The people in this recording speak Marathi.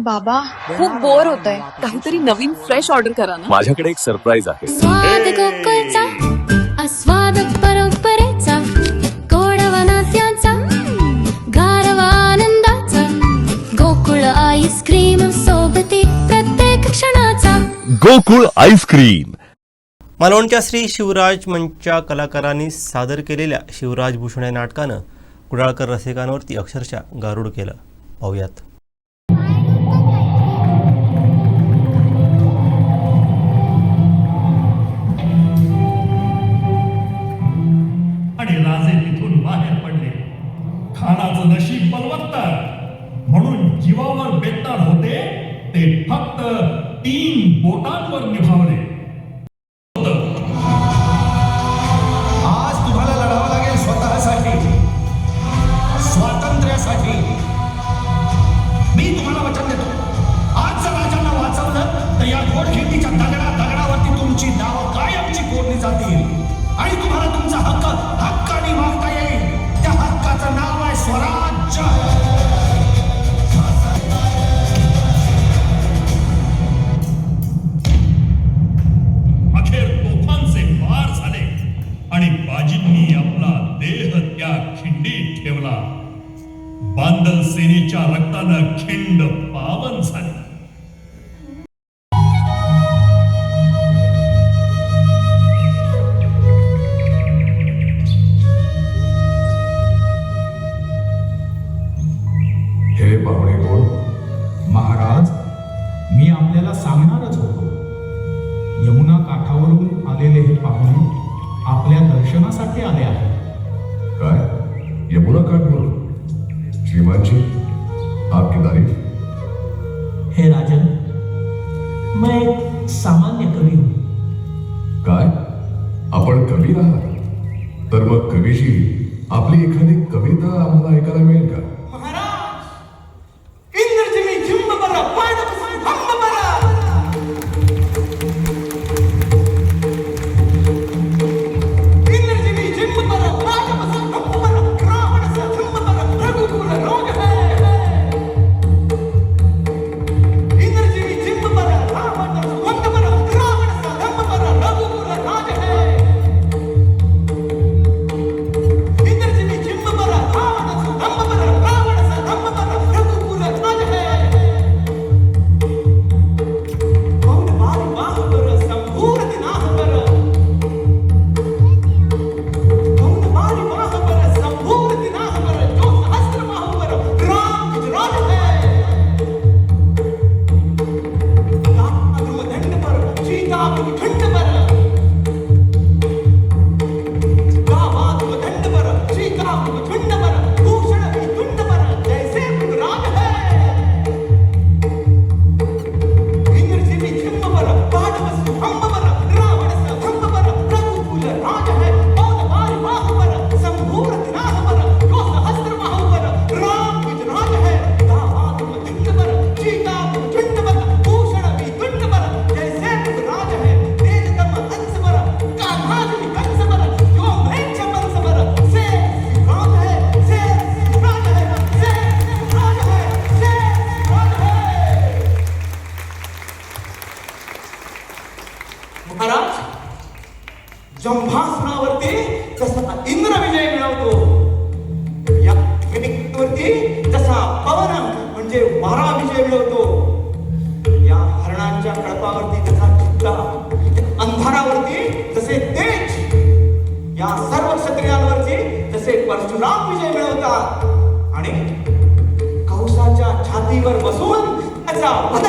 बाबा खूप बोर होतंय, काहीतरी नवीन फ्रेश ऑर्डर करा ना. माझ्याकडे एक सरप्राईज आहे. स्वाद गोकुळचा आस्वाद परंपरेचा गोडवा नात्याचा गारवा आनंदाचा गोकुळ आईस्क्रीम सोबती प्रत्येक क्षणाचा गोकुळ आईस्क्रीम. मालवणच्या श्री शिवराज मंचच्या कलाकारांनी सादर केलेल्या शिवराज भूषण या नाटकानं कुडाळकर रसिकांवरती अक्षरशः गारुड केलं. पाहूयात. आणि राजे तिथून बाहेर पडले. खानाचं नशीब बलवत्तर म्हणून जीवावर बेताड होते ते फक्त 3 बोटांवर निभावले. आज तुम्हाला लढावं लागेल स्वतःसाठी, स्वातंत्र्यासाठी. मी तुम्हाला वचन देतो, आज जर राजांना वाचवलं तर या घोडखिंडीच्या दगडावरती तुमची नावं कायमची कोरली जातील आणि तुम्हाला तुमचा हक्काने मागता येईल. त्या हक्काचं नाव आहे स्वराज्य. अखेर तोफांचे वार झाले आणि बाजींनी आपला देह त्या खिंडीत ठेवला. बांदल सेनेच्या रक्तानं खिंड पावन झाली. हे पाहुणेकोण, महाराज, मी आपल्याला सांगणारच होतो. यमुना काठावरून आलेले हे पाहुणे आपल्या दर्शनासाठी आले आहेत. काय? यमुना काठवरून? श्रीमानजी, आपकी तारीफ. हे राजन, मैं एक सामान्य कवी हूँ. काय? आपण कवी आहात? तर मग कवीशी आपली एखादी कविता आम्हाला ऐकायला मिळेल का? जंभासनावरती जसा इंद्र विजय मिळवतो, या वरती जसा पवन म्हणजे वारा विजय मिळवतो, या हरणांच्या कळपावरती जसा चित्ता, अंधारावरती जसे तेज, या सर्व क्षत्रियांवरती जसे परशुराम विजय मिळवतात आणि कंसाच्या छातीवर बसून त्याचा वध